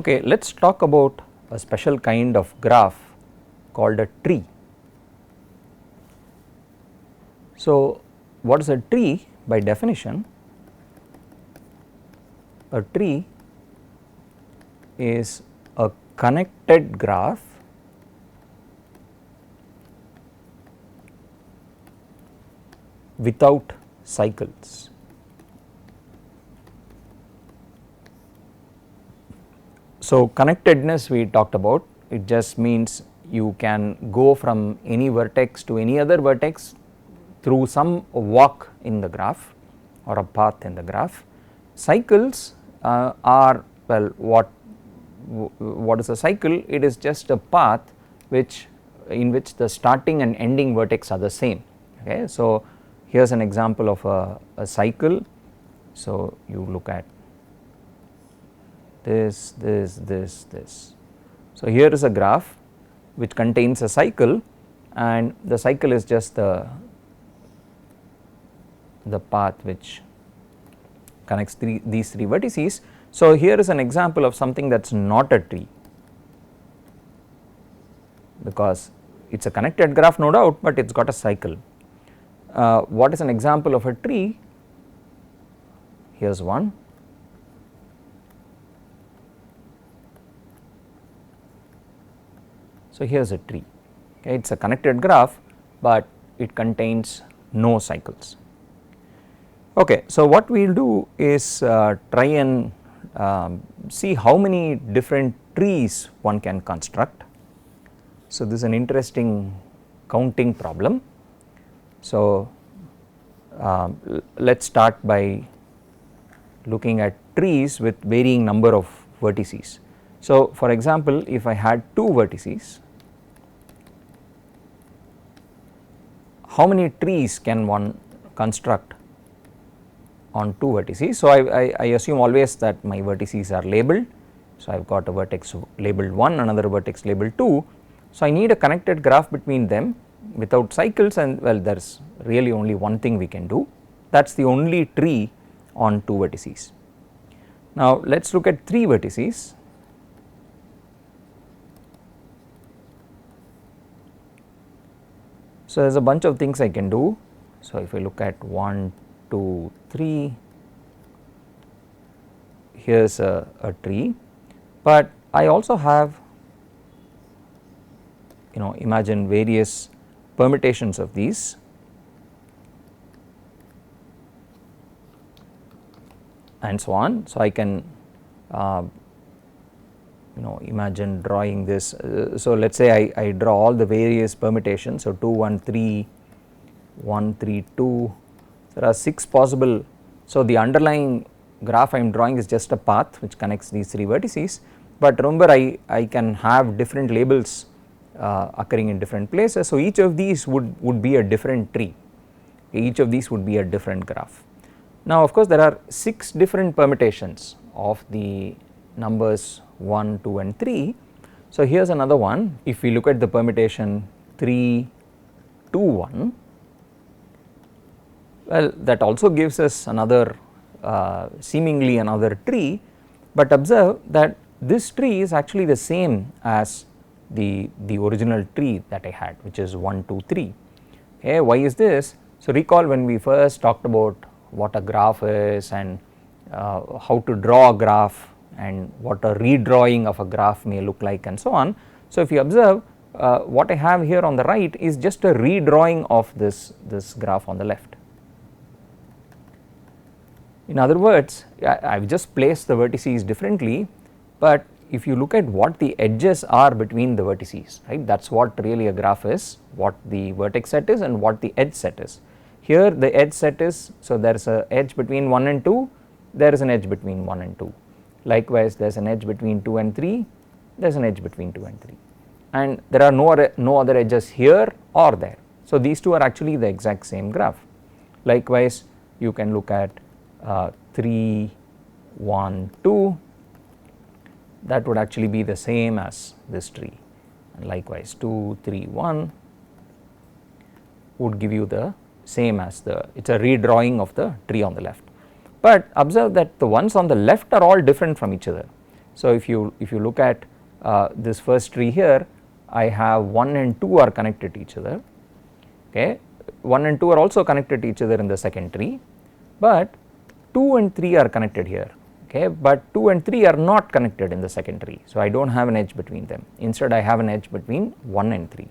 Okay, let us talk about a special kind of graph called a tree. So, what is a tree? By definition, a tree is a connected graph without cycles. So, connectedness we talked about, it just means you can go from any vertex to any other vertex through some walk in the graph or a path in the graph. Cycles are, well, what is a cycle? It is just a path in which the starting and ending vertex are the same. Okay. So, here is an example of a cycle. So, you look at this. So, here is a graph which contains a cycle, and the cycle is just the path which connects these three vertices. So, here is an example of something that is not a tree, because it is a connected graph no doubt, but it has got a cycle. What is an example of a tree? Here is one. So, here is a tree. Okay, it is a connected graph, but it contains no cycles. Okay, so what we will do is try and see how many different trees one can construct. So, this is an interesting counting problem. So, let us start by looking at trees with varying number of vertices. So, for example, if I had two vertices, how many trees can one construct on two vertices? So, I assume always that my vertices are labeled. So, I have got a vertex labeled 1, another vertex labeled 2. So, I need a connected graph between them without cycles, and well, there is really only one thing we can do, that is the only tree on two vertices. Now, let us look at three vertices. So, there is a bunch of things I can do. So, if I look at 1, 2, 3, here is a tree, but I also have, imagine various permutations of these. And so on. So, I can imagine drawing this. So, let us say I draw all the various permutations. So, 2 1 3 1 3 2, there are 6 possible. So, the underlying graph I am drawing is just a path which connects these three vertices, but remember I can have different labels occurring in different places. So, each of these would be a different tree, each of these would be a different graph. Now, of course, there are 6 different permutations of the numbers 1, 2 and 3. So, here is another one. If we look at the permutation 3, 2, 1, well, that also gives us another seemingly another tree, but observe that this tree is actually the same as the original tree that I had, which is 1, 2, 3. Okay, why is this? So, recall when we first talked about what a graph is and how to draw a graph and what a redrawing of a graph may look like and so on. So, if you observe what I have here on the right is just a redrawing of this graph on the left. In other words, I have just placed the vertices differently, but if you look at what the edges are between the vertices, right, that is what really a graph is, what the vertex set is and what the edge set is. Here the edge set is, so there is an edge between 1 and 2, there is an edge between 1 and 2. Likewise, there is an edge between 2 and 3, there is an edge between 2 and 3, and there are no other edges here or there. So, these two are actually the exact same graph. Likewise, you can look at 3, 1, 2, that would actually be the same as this tree, and likewise 2, 3, 1 would give you the same as it is a redrawing of the tree on the left. But observe that the ones on the left are all different from each other. So if you look at this first tree here, I have 1 and 2 are connected to each other, okay. 1 and 2 are also connected to each other in the second tree, but 2 and 3 are connected here, okay, but 2 and 3 are not connected in the second tree. So I do not have an edge between them, instead I have an edge between 1 and 3.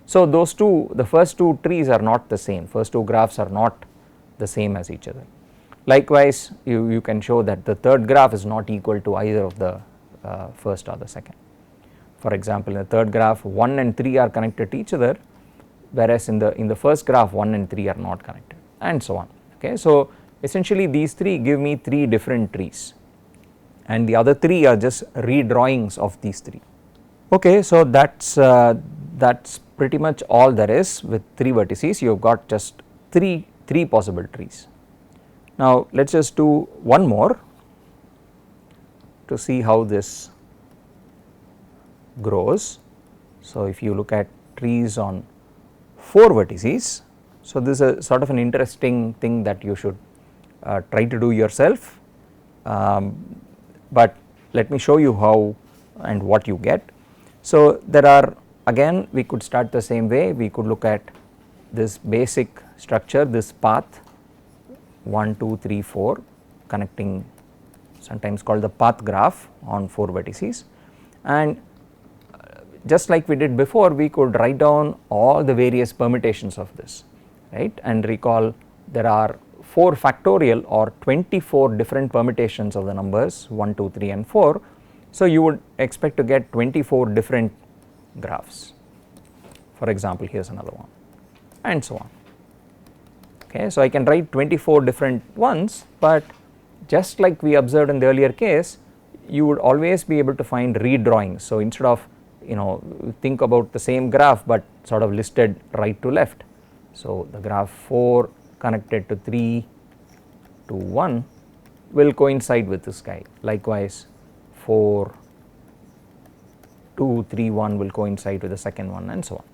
So those two, the first two trees are not the same, first two graphs are not the same as each other. Likewise, you can show that the third graph is not equal to either of the first or the second. For example, in the third graph 1 and 3 are connected to each other, whereas in the first graph 1 and 3 are not connected, and so on, okay. So essentially these three give me 3 different trees, and the other 3 are just redrawings of these 3. Okay, so that's pretty much all there is with 3 vertices. You have got just three possible trees. Now let us just do one more to see how this grows. So if you look at trees on 4 vertices, so this is a sort of an interesting thing that you should try to do yourself, but let me show you how and what you get. So there are, again we could start the same way. We could look at this basic structure, this path 1 2 3 4 connecting, sometimes called the path graph on 4 vertices, and just like we did before, we could write down all the various permutations of this, right, and recall there are 4 factorial or 24 different permutations of the numbers 1 2 3 and 4. So you would expect to get 24 different graphs. For example, here is another one, and so on, okay. So I can write 24 different ones, but just like we observed in the earlier case, you would always be able to find redrawings. So instead of think about the same graph but sort of listed right to left. So the graph 4 connected to 3 to 1 will coincide with this guy. Likewise 4 2 3 1 will coincide with the second one, and so on.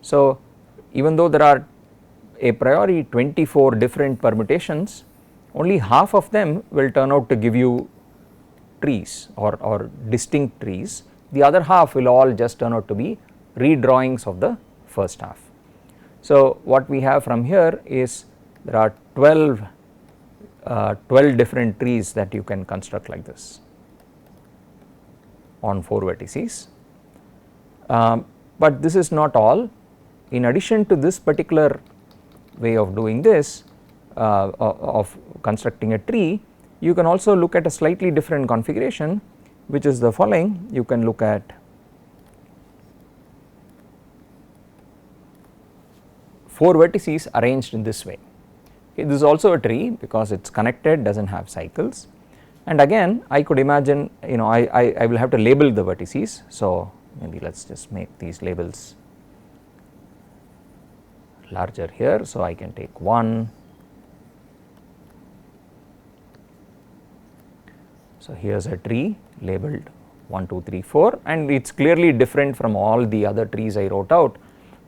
So even though there are a priori 24 different permutations, only half of them will turn out to give you trees or distinct trees. The other half will all just turn out to be redrawings of the first half. So what we have from here is there are 12 different trees that you can construct like this on 4 vertices, but this is not all. In addition to this particular way of doing this, of constructing a tree, you can also look at a slightly different configuration, which is the following. You can look at 4 vertices arranged in this way. Okay, this is also a tree because it is connected, does not have cycles, and again I could imagine, I will have to label the vertices. So maybe let us just make these labels larger here. So I can take 1. So here is a tree labeled 1 2 3 4, and it is clearly different from all the other trees I wrote out,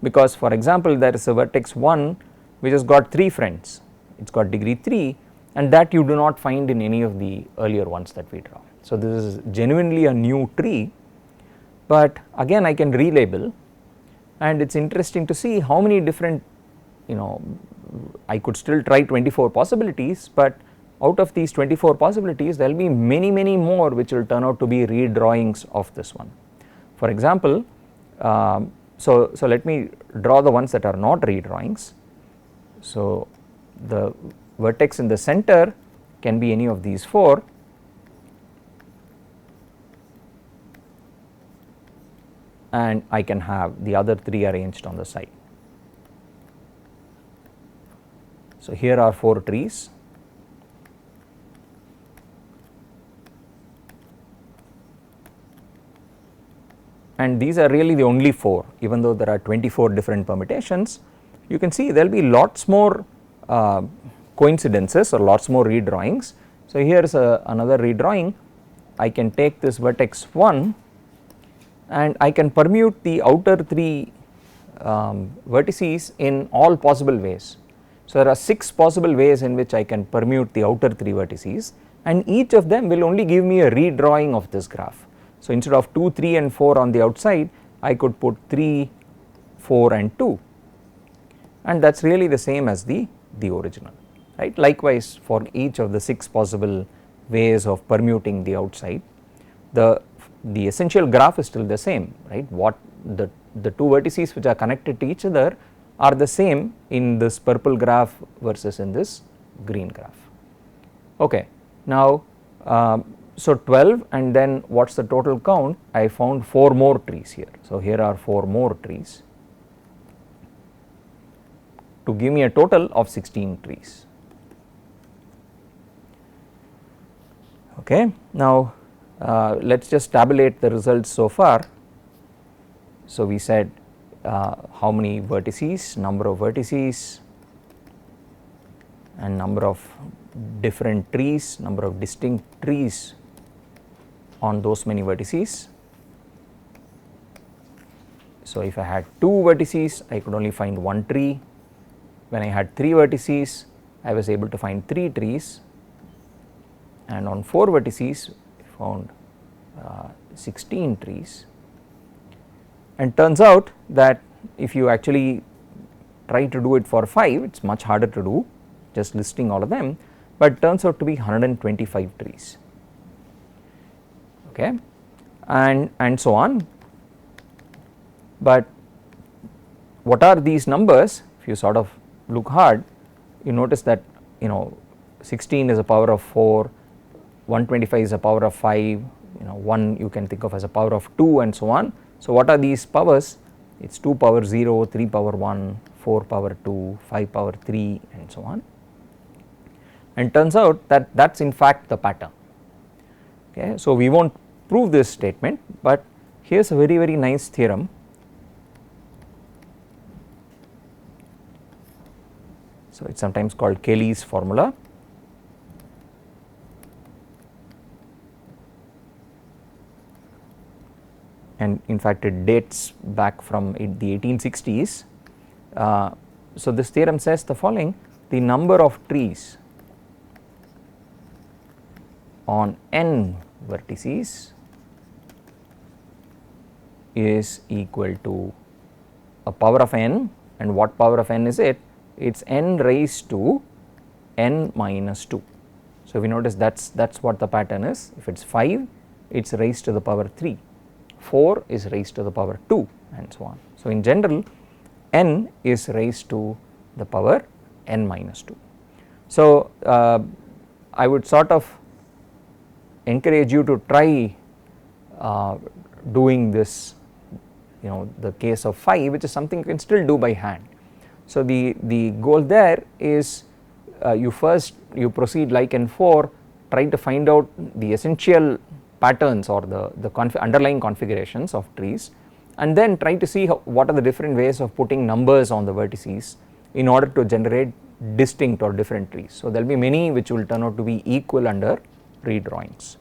because for example there is a vertex 1 which has got 3 friends, it has got degree 3, and that you do not find in any of the earlier ones that we draw. So this is genuinely a new tree, but again I can relabel, and it is interesting to see how many different, I could still try 24 possibilities, but out of these 24 possibilities there will be many more which will turn out to be redrawings of this one. For example, so let me draw the ones that are not redrawings. So the vertex in the center can be any of these 4, and I can have the other 3 arranged on the side. So here are 4 trees. And these are really the only 4, even though there are 24 different permutations. You can see there will be lots more coincidences or lots more redrawings. So here is another redrawing. I can take this vertex 1 and I can permute the outer 3 vertices in all possible ways. So there are 6 possible ways in which I can permute the outer 3 vertices, and each of them will only give me a redrawing of this graph. So instead of 2, 3 and 4 on the outside, I could put 3, 4 and 2, and that is really the same as the original, right. Likewise for each of the 6 possible ways of permuting the outside, the essential graph is still the same, right. What the 2 vertices which are connected to each other are the same in this purple graph versus in this green graph. Okay. Now so 12, and then what is the total count? I found 4 more trees here. So here are 4 more trees to give me a total of 16 trees. Okay. Now let us just tabulate the results so far. So we said how many vertices, number of vertices, and number of different trees, number of distinct trees on those many vertices. So if I had 2 vertices, I could only find 1 tree. When I had 3 vertices, I was able to find 3 trees, and on 4 vertices I found 16 trees. And turns out that if you actually try to do it for 5, it is much harder to do, just listing all of them, but turns out to be 125 trees, okay, and so on. But what are these numbers? If you sort of look hard, you notice that 16 is a power of 4, 125 is a power of 5, 1 you can think of as a power of 2, and so on. So what are these powers? It is 2 power 0, 3 power 1, 4 power 2, 5 power 3, and so on. And turns out that that is in fact the pattern. Okay. So we will not prove this statement, but here is a very, very nice theorem. So it is sometimes called Cayley's formula. And in fact it dates back from the 1860s. So this theorem says the following: the number of trees on n vertices is equal to a power of n, and what power of n is it? It is n raised to n minus 2. So we notice that's what the pattern is. If it is 5, it is raised to the power 3, 4 is raised to the power 2, and so on. So in general n is raised to the power n minus 2. So I would sort of encourage you to try doing this, the case of 5, which is something you can still do by hand. So the goal there is you proceed like in 4, try to find out the essential patterns or the underlying configurations of trees, and then try to see what are the different ways of putting numbers on the vertices in order to generate distinct or different trees. So there will be many which will turn out to be equal under redrawings.